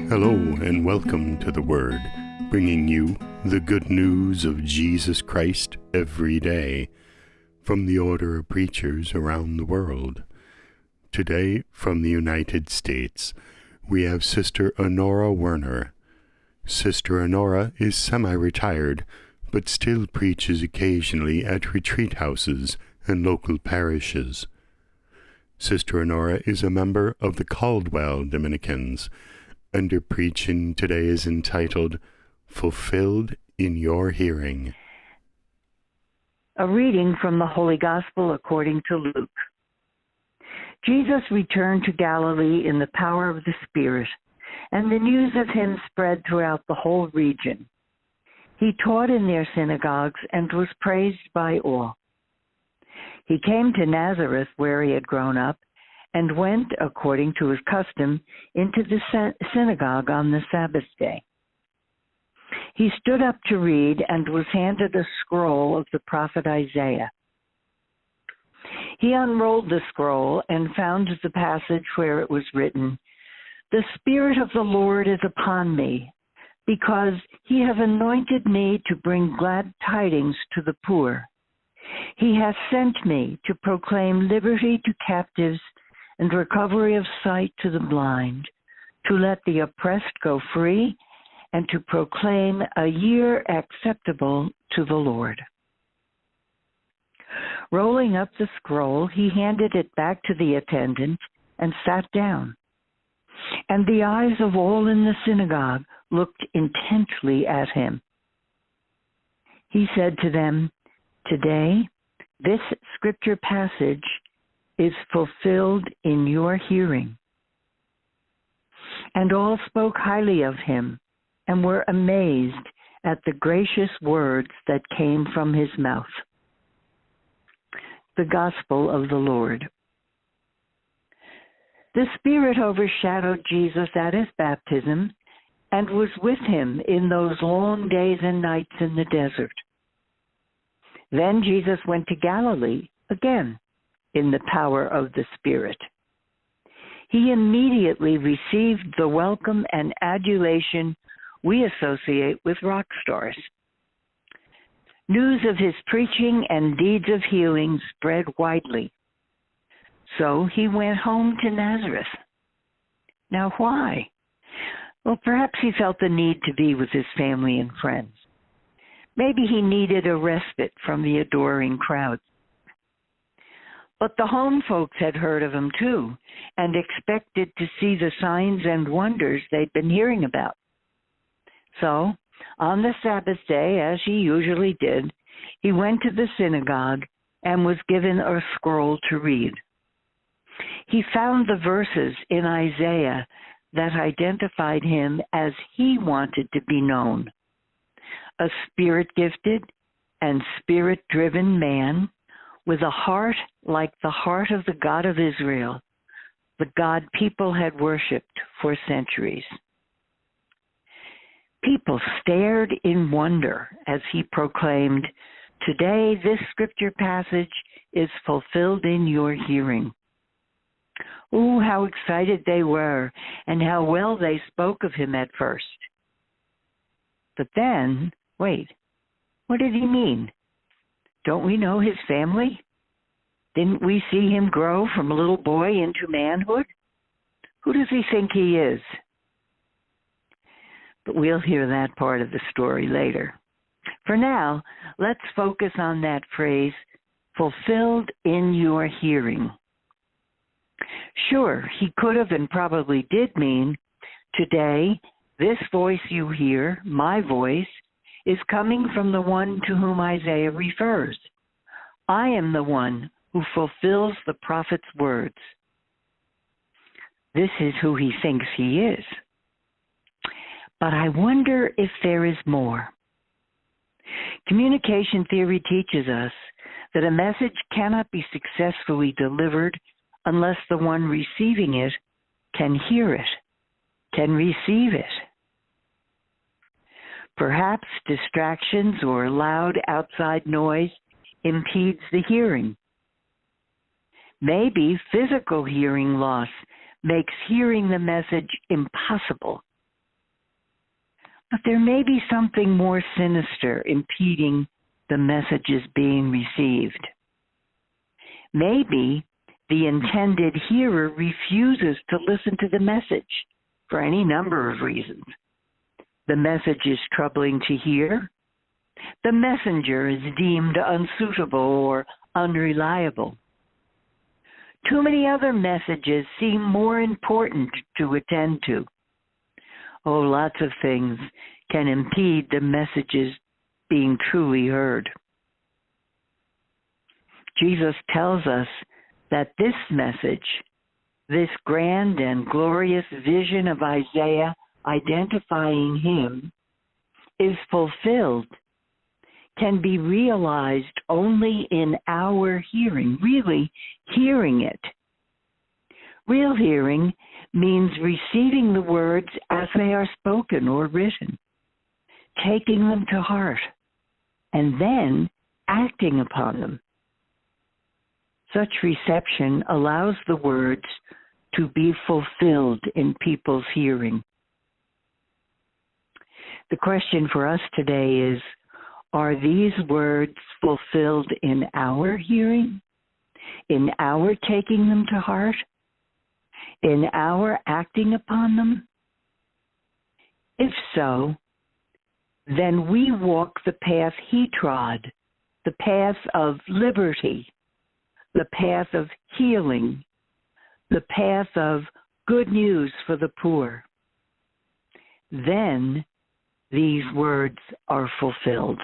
Hello and welcome to The Word, bringing you the good news of Jesus Christ every day from the order of preachers around the world. Today, from the United States, we have Sister Honora Werner. Sister Honora is semi-retired, but still preaches occasionally at retreat houses and local parishes. Sister Honora is a member of the Caldwell Dominicans, and her preaching today is entitled, Fulfilled in Your Hearing. A reading from the Holy Gospel according to Luke. Jesus returned to Galilee in the power of the Spirit, and the news of him spread throughout the whole region. He taught in their synagogues and was praised by all. He came to Nazareth, where he had grown up, and went, according to his custom, into the synagogue on the Sabbath day. He stood up to read and was handed a scroll of the prophet Isaiah. He unrolled the scroll and found the passage where it was written, "The Spirit of the Lord is upon me, because he has anointed me to bring glad tidings to the poor. He has sent me to proclaim liberty to captives and recovery of sight to the blind, to let the oppressed go free, and to proclaim a year acceptable to the Lord." Rolling up the scroll, he handed it back to the attendant and sat down. And the eyes of all in the synagogue looked intently at him. He said to them, "Today, this scripture passage is fulfilled in your hearing." And all spoke highly of him and were amazed at the gracious words that came from his mouth. The Gospel of the Lord. The Spirit overshadowed Jesus at his baptism and was with him in those long days and nights in the desert. Then Jesus went to Galilee again, in the power of the Spirit. He immediately received the welcome and adulation we associate with rock stars. News of his preaching and deeds of healing spread widely. So he went home to Nazareth. Now why? Well, perhaps he felt the need to be with his family and friends. Maybe he needed a respite from the adoring crowds. But the home folks had heard of him too, and expected to see the signs and wonders they'd been hearing about. So, on the Sabbath day, as he usually did, he went to the synagogue and was given a scroll to read. He found the verses in Isaiah that identified him as he wanted to be known: a spirit-gifted and spirit-driven man with a heart like the heart of the God of Israel, the God people had worshipped for centuries. People stared in wonder as he proclaimed, "Today this scripture passage is fulfilled in your hearing." Oh, how excited they were, and how well they spoke of him at first. But then, wait, what did he mean? Don't we know his family? Didn't we see him grow from a little boy into manhood? Who does he think he is? But we'll hear that part of the story later. For now, let's focus on that phrase, fulfilled in your hearing. Sure, he could have and probably did mean, today, this voice you hear, my voice, is coming from the one to whom Isaiah refers. I am the one who fulfills the prophet's words. This is who he thinks he is. But I wonder if there is more. Communication theory teaches us that a message cannot be successfully delivered unless the one receiving it can hear it, can receive it. Perhaps distractions or loud outside noise impedes the hearing. Maybe physical hearing loss makes hearing the message impossible But there may be something more sinister impeding the messages being received. Maybe the intended hearer refuses to listen to the message for any number of reasons. The message is troubling to hear. The messenger is deemed unsuitable or unreliable. Too many other messages seem more important to attend to. Oh, lots of things can impede the messages being truly heard. Jesus tells us that this message, this grand and glorious vision of Isaiah identifying him, is fulfilled, can be realized only in our hearing, really hearing it. Real hearing means receiving the words as they are spoken or written, taking them to heart, and then acting upon them. Such reception allows the words to be fulfilled in people's hearing. The question for us today is, are these words fulfilled in our hearing, in our taking them to heart, in our acting upon them? If so, then we walk the path he trod, the path of liberty, the path of healing, the path of good news for the poor. Then these words are fulfilled.